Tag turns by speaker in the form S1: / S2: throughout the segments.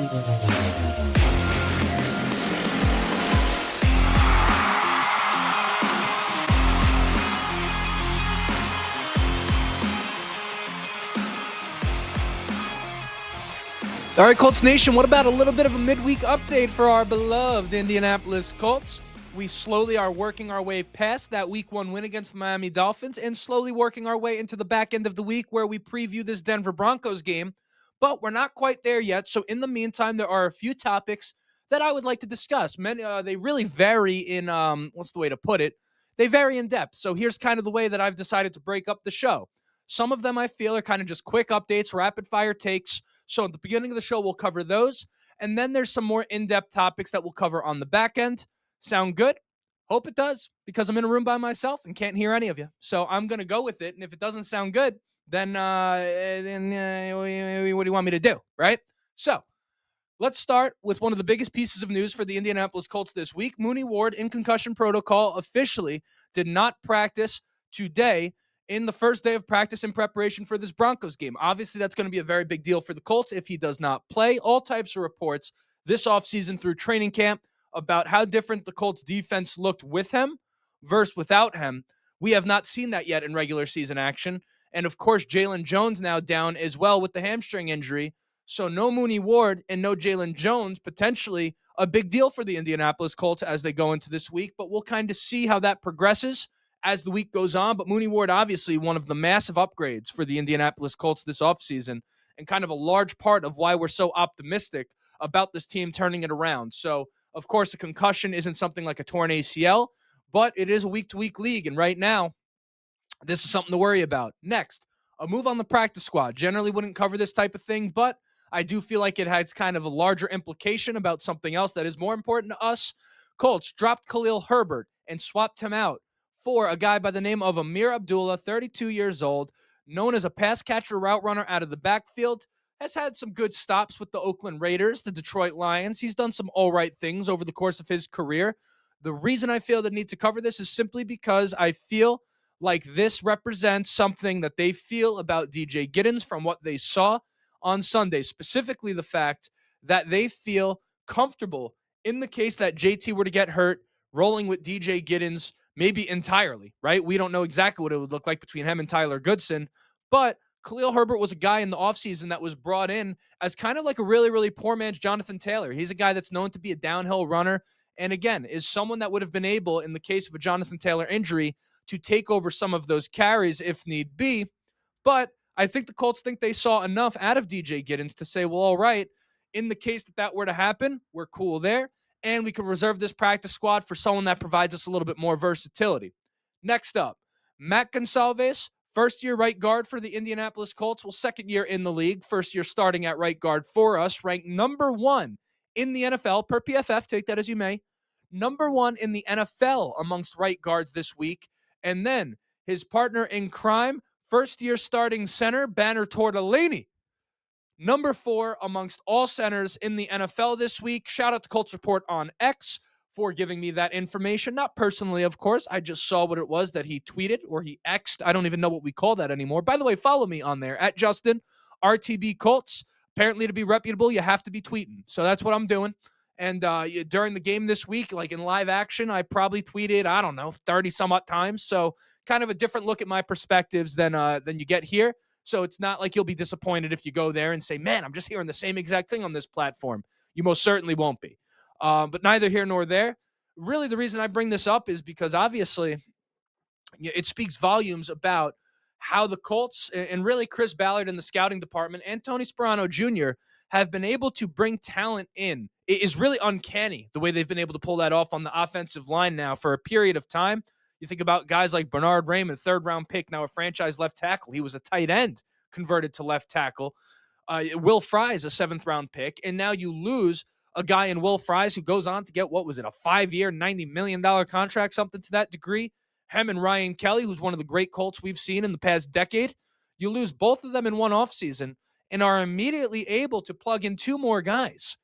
S1: All right, Colts Nation, what about a little bit of a midweek update for our beloved Indianapolis Colts? We slowly are working our way past that Week 1 win against the Miami Dolphins and slowly working our way into the back end of the week where we preview this Denver Broncos game, but we're not quite there yet. So in the meantime, there are a few topics that I would like to discuss. They really vary in, what's the way to put it? They vary in depth. So here's kind of the way that I've decided to break up the show. Some of them I feel are kind of just quick updates, rapid fire takes. So at the beginning of the show, we'll cover those. And then there's some more in-depth topics that we'll cover on the back end. Sound good? Hope it does, because I'm in a room by myself and can't hear any of you. So I'm going to go with it. And if it doesn't sound good, then what do you want me to do, right? So let's start with one of the biggest pieces of news for the Indianapolis Colts this week. Mooney Ward, in concussion protocol, officially did not practice today in the first day of practice in preparation for this Broncos game. Obviously, that's going to be a very big deal for the Colts if he does not play. All types of reports this offseason through training camp about how different the Colts defense looked with him versus without him. We have not seen that yet in regular season action. And of course, Jalen Jones now down as well with the hamstring injury. So no Mooney Ward and no Jalen Jones, potentially a big deal for the Indianapolis Colts as they go into this week. But we'll kind of see how that progresses as the week goes on. But Mooney Ward, obviously one of the massive upgrades for the Indianapolis Colts this offseason and kind of a large part of why we're so optimistic about this team turning it around. So, of course, a concussion isn't something like a torn ACL, but it is a week-to-week league. And right now, this is something to worry about. Next, a move on the practice squad. Generally wouldn't cover this type of thing, but I do feel like it has kind of a larger implication about something else that is more important to us. Colts dropped Khalil Herbert and swapped him out for a guy by the name of Amir Abdullah, 32 years old, known as a pass catcher route runner out of the backfield, has had some good stops with the Oakland Raiders, the Detroit Lions. He's done some all right things over the course of his career. The reason I feel the need to cover this is simply because I feel like this represents something that they feel about DJ Giddens from what they saw on Sunday, specifically the fact that they feel comfortable in the case that JT were to get hurt, rolling with DJ Giddens maybe entirely, right? We don't know exactly what it would look like between him and Tyler Goodson, but Khalil Herbert was a guy in the offseason that was brought in as kind of like a really, really poor man's Jonathan Taylor. He's a guy that's known to be a downhill runner, and again, is someone that would have been able, in the case of a Jonathan Taylor injury, to take over some of those carries if need be. But I think the Colts think they saw enough out of DJ Giddens to say, well, all right, in the case that that were to happen, we're cool there, and we can reserve this practice squad for someone that provides us a little bit more versatility. Next up, Matt Gonsalves, first-year right guard for the Indianapolis Colts. Well, second year in the league, first year starting at right guard for us, ranked number 1 in the NFL per PFF, take that as you may. Number 1 in the NFL amongst right guards this week. And then his partner in crime, first-year starting center, Banner Tortellini, number 4 amongst all centers in the NFL this week. Shout out to Colts Report on X for giving me that information. Not personally, of course. I just saw what it was that he tweeted or he X'd. I don't even know what we call that anymore. By the way, follow me on there at Justin RTB Colts. Apparently, to be reputable, you have to be tweeting. So that's what I'm doing. And during the game this week, like in live action, I probably tweeted, 30 some odd times. So kind of a different look at my perspectives than you get here. So it's not like you'll be disappointed if you go there and say, man, I'm just hearing the same exact thing on this platform. You most certainly won't be. But neither here nor there. Really, the reason I bring this up is because obviously it speaks volumes about how the Colts and really Chris Ballard in the scouting department and Tony Sperano Jr. have been able to bring talent in. It is really uncanny the way they've been able to pull that off on the offensive line now for a period of time. You think about guys like Bernard Raymond, third-round pick, now a franchise left tackle. He was a tight end converted to left tackle. Will Fries, a seventh-round pick, and now you lose a guy in Will Fries who goes on to get, a 5-year, $90 million contract, something to that degree. Him and Ryan Kelly, who's one of the great Colts we've seen in the past decade. You lose both of them in one offseason and are immediately able to plug in 2 more guys.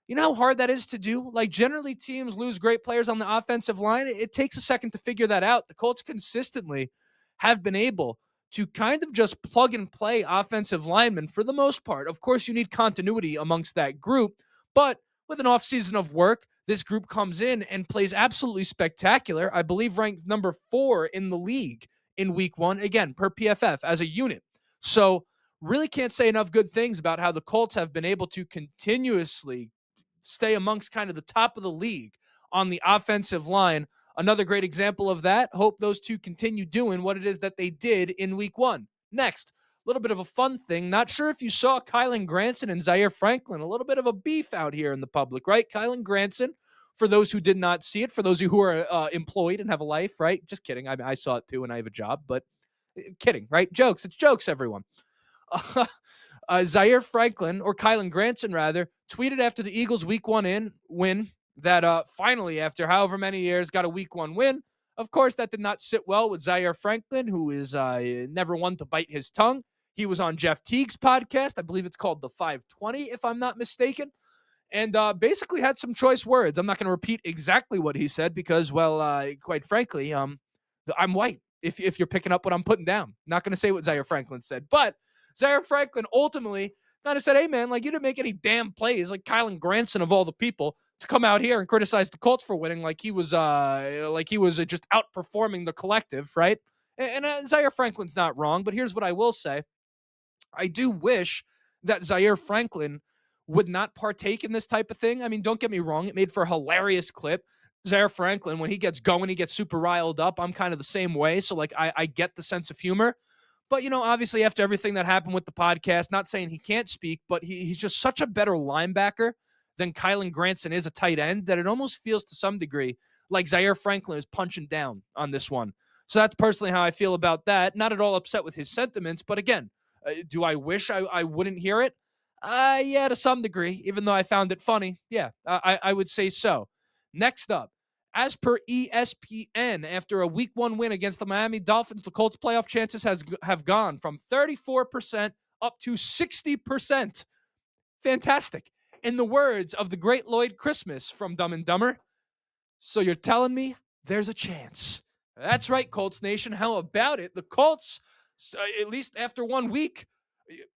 S1: You know how hard that is to do? Like, generally, teams lose great players on the offensive line. It takes a second to figure that out. The Colts consistently have been able to kind of just plug and play offensive linemen for the most part. Of course, you need continuity amongst that group, but with an offseason of work, this group comes in and plays absolutely spectacular. I believe ranked number 4 in the league in week 1, again, per PFF as a unit. So, really can't say enough good things about how the Colts have been able to continuously stay amongst kind of the top of the league on the offensive line. Another great example of that. Hope those two continue doing what it is that they did in week 1. Next, a little bit of a fun thing. Not sure if you saw Kylan Granson and Zaire Franklin. A little bit of a beef out here in the public, right? Kylan Granson, for those who did not see it, for those of you who are employed and have a life, right? Just kidding. I saw it too and I have a job, but kidding, right? Jokes. It's jokes, everyone. Zaire Franklin, or Kylan Granson rather, tweeted after the Eagles' Week 1 win that finally, after however many years, got a Week 1 win. Of course, that did not sit well with Zaire Franklin, who is never one to bite his tongue. He was on Jeff Teague's podcast. I believe it's called The 520, if I'm not mistaken, and basically had some choice words. I'm not going to repeat exactly what he said because, well, quite frankly, I'm white. If you're picking up what I'm putting down, not going to say what Zaire Franklin said, but Zaire Franklin ultimately kind of said, "Hey man, like you didn't make any damn plays, like Kylan Granson of all the people to come out here and criticize the Colts for winning, like he was just outperforming the collective, right?" And Zaire Franklin's not wrong, but here's what I will say: I do wish that Zaire Franklin would not partake in this type of thing. I mean, don't get me wrong; it made for a hilarious clip. Zaire Franklin, when he gets going, he gets super riled up. I'm kind of the same way, so like I get the sense of humor. But, obviously after everything that happened with the podcast, not saying he can't speak, but he's just such a better linebacker than Kylan Granson is a tight end that it almost feels to some degree like Zaire Franklin is punching down on this one. So that's personally how I feel about that. Not at all upset with his sentiments, but again, do I wish I wouldn't hear it? Yeah, to some degree, even though I found it funny. Yeah, I would say so. Next up, as per ESPN, after a Week 1 win against the Miami Dolphins, the Colts' playoff chances have gone from 34% up to 60%. Fantastic. In the words of the great Lloyd Christmas from Dumb and Dumber, so you're telling me there's a chance. That's right, Colts Nation. How about it? The Colts, at least after 1 week,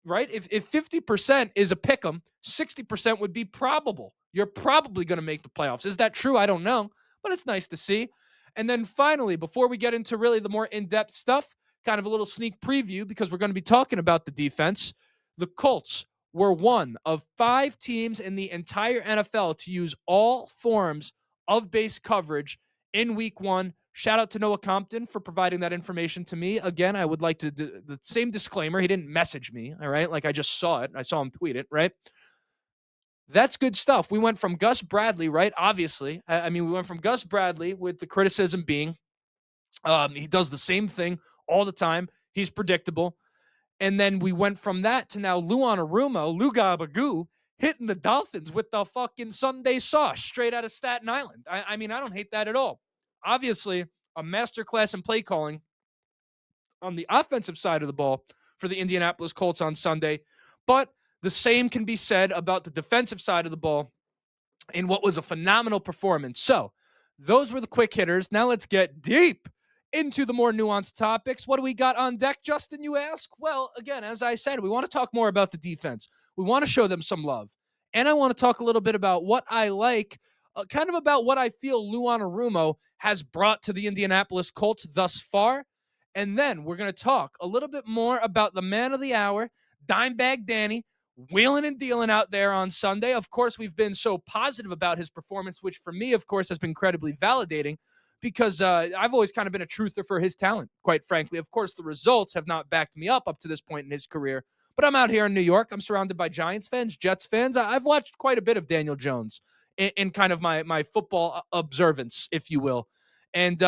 S1: right? If 50% is a pick 'em, 60% would be probable. You're probably going to make the playoffs. Is that true? I don't know, but it's nice to see. And then finally, before we get into really the more in-depth stuff, kind of a little sneak preview because we're going to be talking about the defense. The Colts were one of 5 teams in the entire NFL to use all forms of base coverage in week 1. Shout out to Noah Compton for providing that information to me. Again, I would like to do the same disclaimer. He didn't message me, all right? Like I just saw it. I saw him tweet it, right? That's good stuff. We went from Gus Bradley, right? Obviously. I mean, we went from Gus Bradley with the criticism being he does the same thing all the time. He's predictable. And then we went from that to now Lou Anarumo, Lou Gabagoo, hitting the Dolphins with the fucking Sunday sauce straight out of Staten Island. I mean, I don't hate that at all. Obviously, a masterclass in play calling on the offensive side of the ball for the Indianapolis Colts on Sunday. But the same can be said about the defensive side of the ball in what was a phenomenal performance. So those were the quick hitters. Now let's get deep into the more nuanced topics. What do we got on deck, Justin, you ask? Well, again, as I said, we want to talk more about the defense. We want to show them some love. And I want to talk a little bit about what I like, kind of about what I feel Lou Anarumo has brought to the Indianapolis Colts thus far. And then we're going to talk a little bit more about the man of the hour, Dimebag Danny, wheeling and dealing out there on Sunday. Of course, we've been so positive about his performance, which for me, of course, has been incredibly validating because I've always kind of been a truther for his talent, quite frankly. Of course, the results have not backed me up to this point in his career, but I'm out here in New York. I'm surrounded by Giants fans, Jets fans. I've watched quite a bit of Daniel Jones in kind of my football observance, if you will. And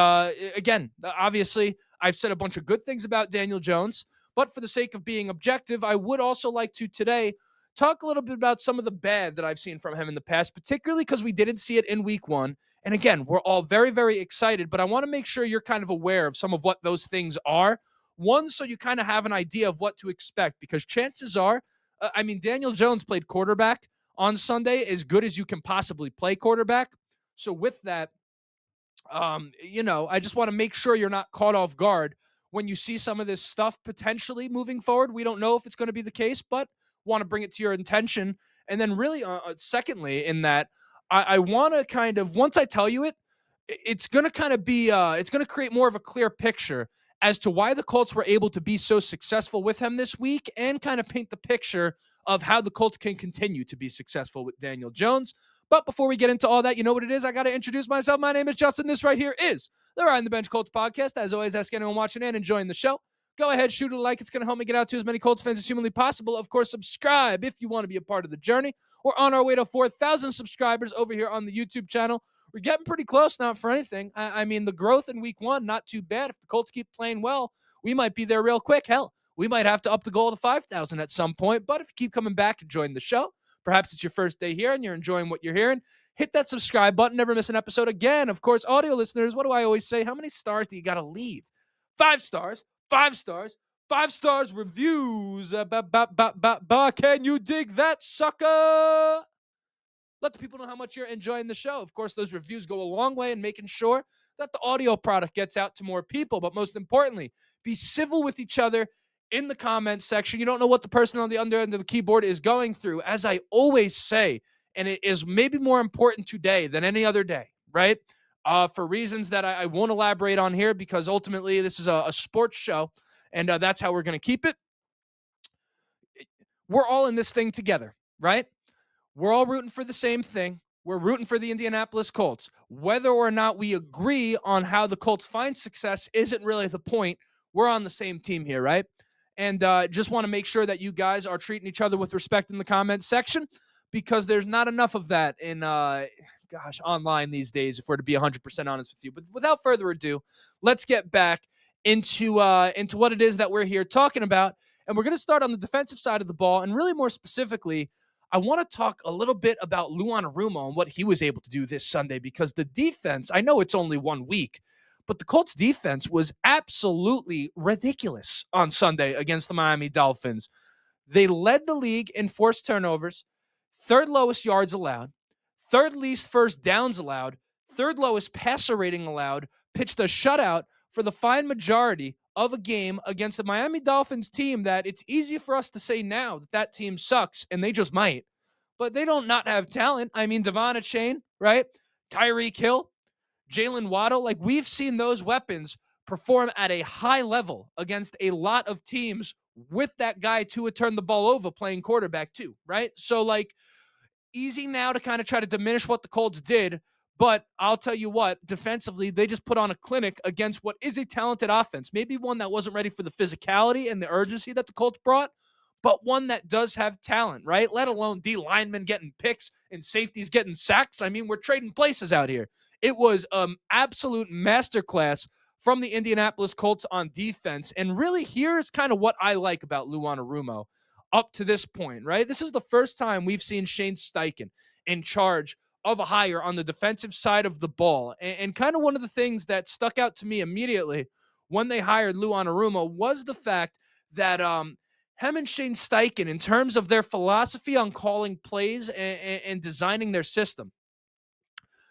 S1: again, obviously, I've said a bunch of good things about Daniel Jones, but for the sake of being objective, I would also like to today talk a little bit about some of the bad that I've seen from him in the past, particularly because we didn't see it in week 1. And again, we're all very, very excited, but I want to make sure you're kind of aware of some of what those things are. One, so you kind of have an idea of what to expect, because chances are, Daniel Jones played quarterback on Sunday as good as you can possibly play quarterback. So with that, I just want to make sure you're not caught off guard when you see some of this stuff potentially moving forward. We don't know if it's going to be the case, but want to bring it to your attention. And then, really, secondly, in that, I want to kind of, once I tell you it, it's going to kind of be, it's going to create more of a clear picture as to why the Colts were able to be so successful with him this week, and kind of paint the picture of how the Colts can continue to be successful with Daniel Jones. But before we get into all that, you know what it is? I got to introduce myself. My name is Justin. This right here is the Riding the Bench Colts podcast. As always, ask anyone watching and enjoying the show, go ahead, shoot a like. It's going to help me get out to as many Colts fans as humanly possible. Of course, subscribe if you want to be a part of the journey. We're on our way to 4,000 subscribers over here on the YouTube channel. We're getting pretty close, not for anything. I mean, the growth in week one, not too bad. If the Colts keep playing well, we might be there real quick. Hell, we might have to up the goal to 5,000 at some point. But if you keep coming back to join the show, perhaps it's your first day here and you're enjoying what you're hearing, hit that subscribe button. Never miss an episode. Again, of course, audio listeners, what do I always say? How many stars do you got to leave? 5 stars, 5 stars, 5 stars reviews. Can you dig that, sucker? Let the people know how much you're enjoying the show. Of course, those reviews go a long way in making sure that the audio product gets out to more people. But most importantly, be civil with each other in the comments section. You don't know what the person on the other end of the keyboard is going through. As I always say, and it is maybe more important today than any other day, right? For reasons that I won't elaborate on here, because ultimately this is a sports show, and that's how we're going to keep it. We're all in this thing together, right? We're all rooting for the same thing. We're rooting for the Indianapolis Colts. Whether or not we agree on how the Colts find success isn't really the point. We're on the same team here, right? And just want to make sure that you guys are treating each other with respect in the comments section, because there's not enough of that in, online these days, if we're to be 100% honest with you. But without further ado, let's get back into what it is that we're here talking about. And we're going to start on the defensive side of the ball, and really more specifically, I want to talk a little bit about Lou Anarumo and what he was able to do this Sunday, because the defense, I know it's only 1 week, but the Colts defense was absolutely ridiculous on Sunday against the Miami Dolphins. They led the league in forced turnovers, 3rd lowest yards allowed, 3rd least first downs allowed, 3rd lowest passer rating allowed, pitched a shutout for the fine majority of a game against the Miami Dolphins team that it's easy for us to say now that that team sucks, and they just might. But they don't not have talent. I mean, Devon Achane, right? Tyreek Hill, Jalen Waddle. Like, we've seen those weapons perform at a high level against a lot of teams with that guy to turn the ball over playing quarterback too, right? So, like, easy now to kind of try to diminish what the Colts did. But I'll tell you what, defensively, they just put on a clinic against what is a talented offense. Maybe one that wasn't ready for the physicality and the urgency that the Colts brought, but one that does have talent, right? Let alone D linemen getting picks and safeties getting sacks. I mean, we're trading places out here. It was absolute masterclass from the Indianapolis Colts on defense. And really, here's kind of what I like about Lou Anarumo up to this point, right? This is the first time we've seen Shane Steichen in charge of a hire on the defensive side of the ball. And kind of one of the things that stuck out to me immediately when they hired Lou Anarumo was the fact that him and Shane Steichen, in terms of their philosophy on calling plays and designing their system,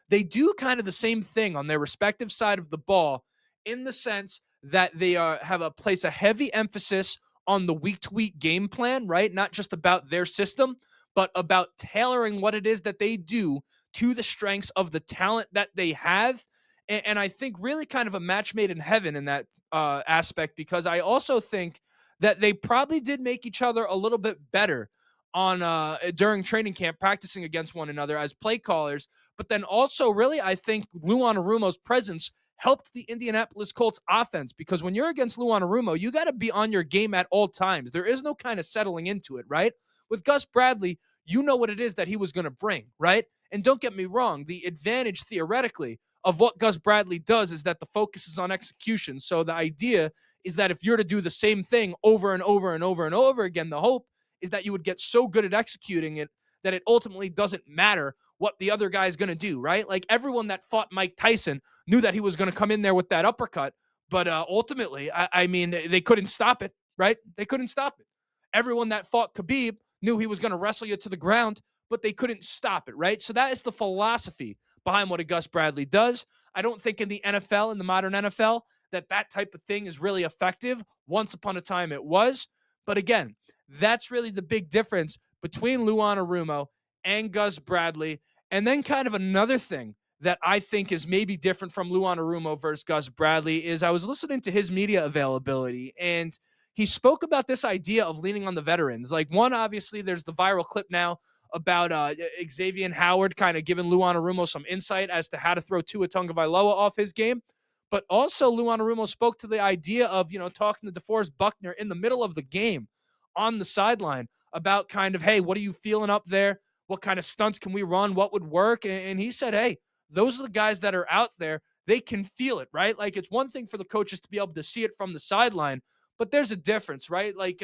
S1: they do kind of the same thing on their respective side of the ball, in the sense that they have place a heavy emphasis on the week-to-week game plan, right? Not just about their system, but about tailoring what it is that they do to the strengths of the talent that they have. And I think really kind of a match made in heaven in that aspect, because I also think that they probably did make each other a little bit better on during training camp, practicing against one another as play callers. But then also, really, I think Lou Anarumo's presence helped the Indianapolis Colts offense, because when you're against Lou Anarumo, you got to be on your game at all times. There is no kind of settling into it, right? With Gus Bradley, you know what it is that he was going to bring, right? And don't get me wrong, the advantage theoretically of what Gus Bradley does is that the focus is on execution. So the idea is that if you're to do the same thing over and over and over and over again, the hope is that you would get so good at executing it that it ultimately doesn't matter what the other guy is going to do, right? Like, everyone that fought Mike Tyson knew that he was going to come in there with that uppercut, but ultimately, I mean, they couldn't stop it, right? They couldn't stop it. Everyone that fought Khabib knew he was going to wrestle you to the ground, but they couldn't stop it, right? So that is the philosophy behind what a Gus Bradley does. I don't think in the NFL, in the modern NFL, that type of thing is really effective. Once upon a time it was. But again, that's really the big difference between Lou Anarumo and Gus Bradley. And then kind of another thing that I think is maybe different from Lou Anarumo versus Gus Bradley is I was listening to his media availability, and he spoke about this idea of leaning on the veterans. Like, one, obviously, there's the viral clip now about Xavier Howard kind of giving Lou Anarumo some insight as to how to throw Tua Tagovailoa off his game. But also, Lou Anarumo spoke to the idea of, talking to DeForest Buckner in the middle of the game on the sideline about kind of, hey, what are you feeling up there? What kind of stunts can we run? What would work? And he said, hey, those are the guys that are out there. They can feel it, right? Like, it's one thing for the coaches to be able to see it from the sideline, but there's a difference, right? Like,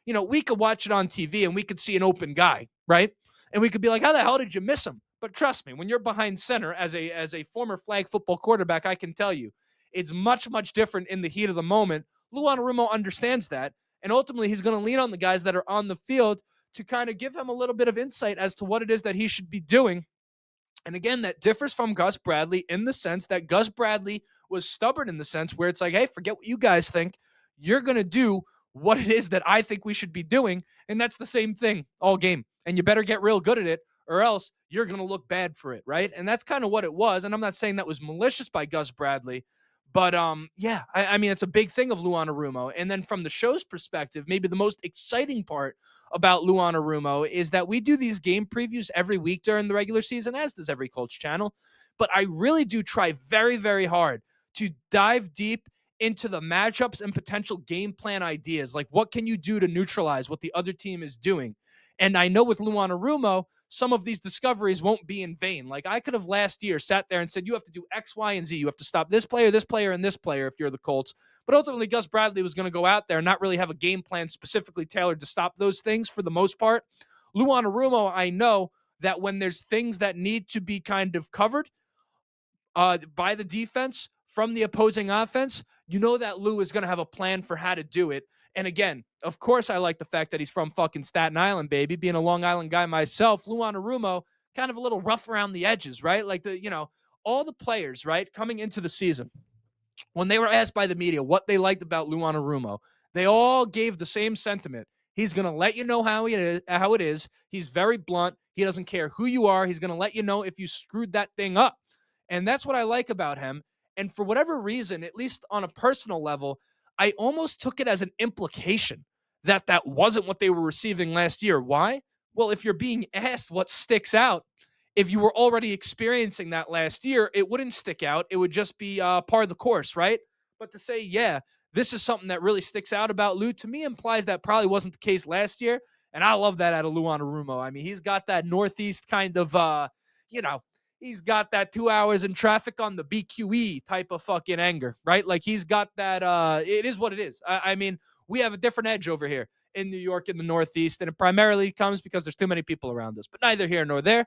S1: we could watch it on TV and we could see an open guy, right? And we could be like, how the hell did you miss him? But trust me, when you're behind center as a former flag football quarterback, I can tell you, it's much, much different in the heat of the moment. Lou Anarumo understands that. And ultimately, he's going to lean on the guys that are on the field to kind of give him a little bit of insight as to what it is that he should be doing. And again, that differs from Gus Bradley in the sense that Gus Bradley was stubborn in the sense where it's like, hey, forget what you guys think. You're going to do what it is that I think we should be doing. And that's the same thing all game. And you better get real good at it, or else you're going to look bad for it, right? And that's kind of what it was. And I'm not saying that was malicious by Gus Bradley, but I mean, it's a big thing of Lou Anarumo. And then from the show's perspective, maybe the most exciting part about Lou Anarumo is that we do these game previews every week during the regular season, as does every Colts channel. But I really do try very, very hard to dive deep into the matchups and potential game plan ideas. Like, what can you do to neutralize what the other team is doing? And I know with Lou Anarumo, some of these discoveries won't be in vain. Like, I could have last year sat there and said, you have to do X, Y, and Z. You have to stop this player, and this player if you're the Colts. But ultimately, Gus Bradley was going to go out there and not really have a game plan specifically tailored to stop those things for the most part. Lou Anarumo, I know that when there's things that need to be kind of covered by the defense from the opposing offense, you know that Lou is going to have a plan for how to do it. And again, of course, I like the fact that he's from fucking Staten Island, baby. Being a Long Island guy myself, Lou Anarumo, kind of a little rough around the edges, right? Like, all the players, right, coming into the season, when they were asked by the media what they liked about Lou Anarumo, they all gave the same sentiment. He's going to let you know how it is. He's very blunt. He doesn't care who you are. He's going to let you know if you screwed that thing up. And that's what I like about him. And for whatever reason, at least on a personal level, I almost took it as an implication that that wasn't what they were receiving last year. Why? Well, if you're being asked what sticks out, if you were already experiencing that last year, it wouldn't stick out. It would just be part of the course, right? But to say, yeah, this is something that really sticks out about Lou, to me implies that probably wasn't the case last year. And I love that out of Lou Anarumo. I mean, he's got that Northeast kind of, he's got that 2 hours in traffic on the BQE type of fucking anger, right? Like, he's got that, it is what it is. I mean, we have a different edge over here in New York in the Northeast, and it primarily comes because there's too many people around us, but neither here nor there.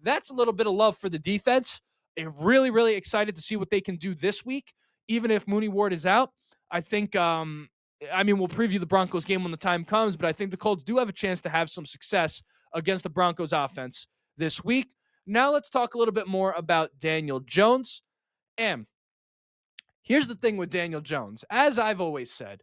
S1: That's a little bit of love for the defense. I'm really, really excited to see what they can do this week, even if Mooney Ward is out. I think, we'll preview the Broncos game when the time comes, but I think the Colts do have a chance to have some success against the Broncos offense this week. Now let's talk a little bit more about Daniel Jones. And here's the thing with Daniel Jones. As I've always said,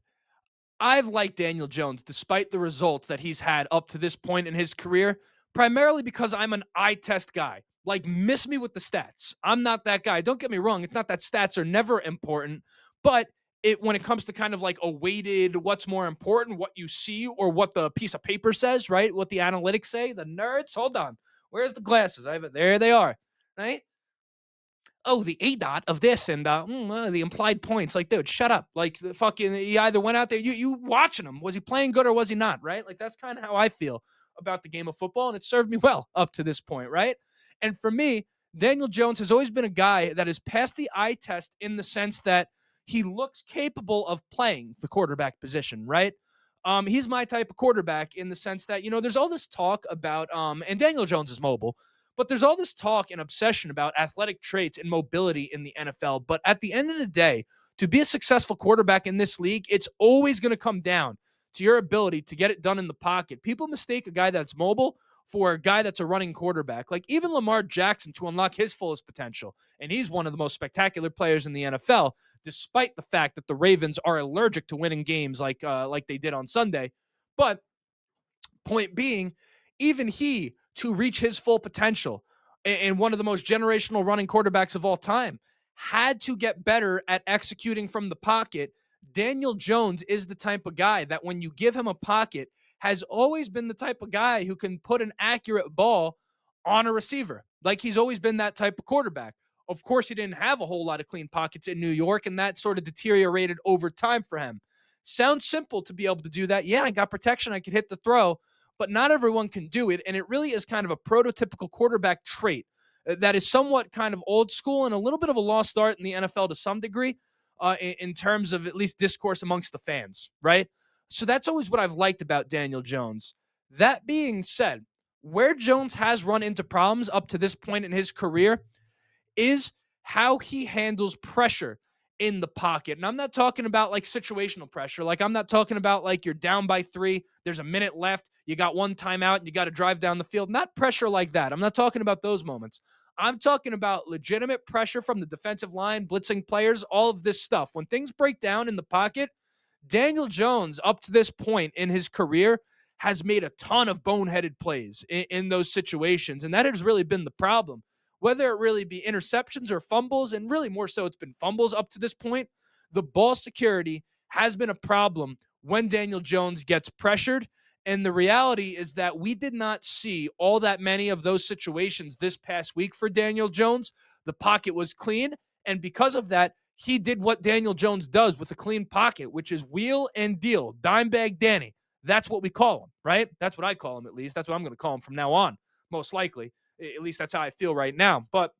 S1: I've liked Daniel Jones despite the results that he's had up to this point in his career, primarily because I'm an eye test guy. Like, miss me with the stats. I'm not that guy. Don't get me wrong. It's not that stats are never important, but when it comes to kind of like a weighted what's more important, what you see or what the piece of paper says, right? What the analytics say, the nerds. Hold on. Where's the glasses? There they are, right? Oh, the ADOT of this and the implied points. Like, dude, shut up. Like, the fucking, he either went out there, you watching him. Was he playing good or was he not, right? Like, that's kind of how I feel about the game of football, and it served me well up to this point, right? And for me, Daniel Jones has always been a guy that has passed the eye test in the sense that he looks capable of playing the quarterback position, right? He's my type of quarterback in the sense that, there's all this talk about, and Daniel Jones is mobile, but there's all this talk and obsession about athletic traits and mobility in the NFL. But at the end of the day, to be a successful quarterback in this league, it's always going to come down to your ability to get it done in the pocket. People mistake a guy that's mobile for a guy that's a running quarterback. Like even Lamar Jackson to unlock his fullest potential. And he's one of the most spectacular players in the NFL, despite the fact that the Ravens are allergic to winning games like they did on Sunday. But point being, even he, to reach his full potential and one of the most generational running quarterbacks of all time, had to get better at executing from the pocket. Daniel Jones is the type of guy that when you give him a pocket, has always been the type of guy who can put an accurate ball on a receiver. Like he's always been that type of quarterback. Of course, he didn't have a whole lot of clean pockets in New York, and that sort of deteriorated over time for him. Sounds simple to be able to do that. Yeah, I got protection. I could hit the throw, but not everyone can do it. And it really is kind of a prototypical quarterback trait that is somewhat kind of old school and a little bit of a lost art in the NFL to some degree in terms of at least discourse amongst the fans, right? So that's always what I've liked about Daniel Jones. That being said, where Jones has run into problems up to this point in his career is how he handles pressure in the pocket. And I'm not talking about like situational pressure. Like I'm not talking about like you're down by 3, there's a minute left, you got one timeout and you got to drive down the field. Not pressure like that. I'm not talking about those moments. I'm talking about legitimate pressure from the defensive line, blitzing players, all of this stuff. When things break down in the pocket, Daniel Jones, up to this point in his career, has made a ton of boneheaded plays in those situations. And that has really been the problem. Whether it really be interceptions or fumbles, and really more so it's been fumbles up to this point, the ball security has been a problem when Daniel Jones gets pressured. And the reality is that we did not see all that many of those situations this past week for Daniel Jones. The pocket was clean, and because of that, he did what Daniel Jones does with a clean pocket, which is wheel and deal, dime bag Danny. That's what we call him, right? That's what I call him, at least. That's what I'm going to call him from now on, most likely. At least that's how I feel right now. But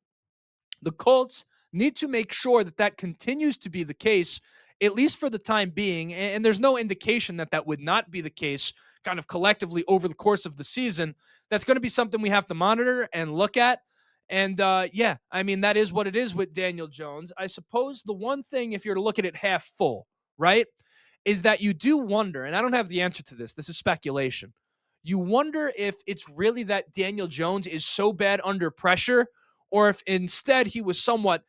S1: the Colts need to make sure that that continues to be the case, at least for the time being. And there's no indication that that would not be the case kind of collectively over the course of the season. That's going to be something we have to monitor and look at. And yeah, I mean, that is what it is with Daniel Jones. I suppose the one thing, if you're to look at it half full, right, is that you do wonder, and I don't have the answer to this. This is speculation. You wonder if it's really that Daniel Jones is so bad under pressure, or if instead he was somewhat,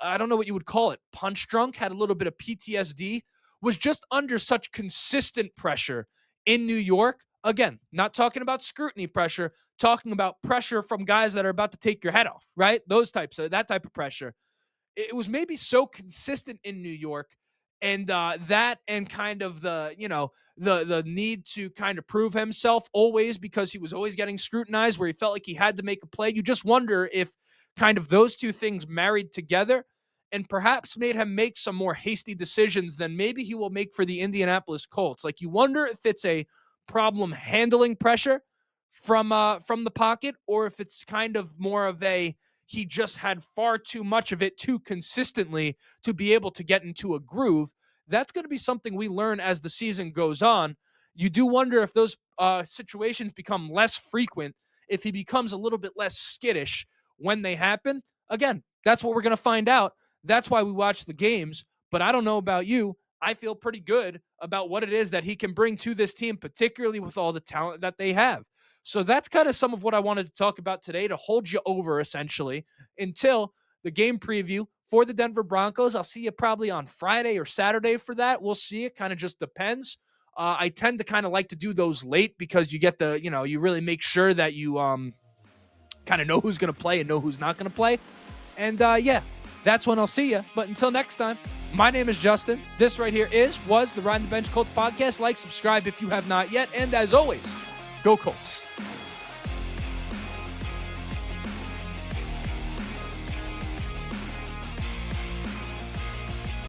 S1: I don't know what you would call it, punch drunk, had a little bit of PTSD, was just under such consistent pressure in New York. Again, not talking about scrutiny pressure, talking about pressure from guys that are about to take your head off, right? That type of pressure. It was maybe so consistent in New York, and that and kind of the need to kind of prove himself always, because he was always getting scrutinized, where he felt like he had to make a play. You just wonder if kind of those two things married together and perhaps made him make some more hasty decisions than maybe he will make for the Indianapolis Colts. Like you wonder if it's a problem handling pressure from the pocket, or if it's kind of more of a he just had far too much of it too consistently to be able to get into a groove. That's going to be something we learn as the season goes on. You do wonder if those situations become less frequent, if he becomes a little bit less skittish when they happen. Again, that's what we're going to find out. That's why we watch the games. But I don't know about you. I feel pretty good about what it is that he can bring to this team, particularly with all the talent that they have. So that's kind of some of what I wanted to talk about today, to hold you over essentially until the game preview for the Denver Broncos. I'll see you probably on Friday or Saturday for that. We'll see. It kind of just depends. I tend to kind of like to do those late because you get you really make sure that you kind of know who's going to play and know who's not going to play. And yeah, that's when I'll see you. But until next time, my name is Justin. This right here was the Riding the Bench Colts podcast. Like, subscribe if you have not yet. And as always, go Colts.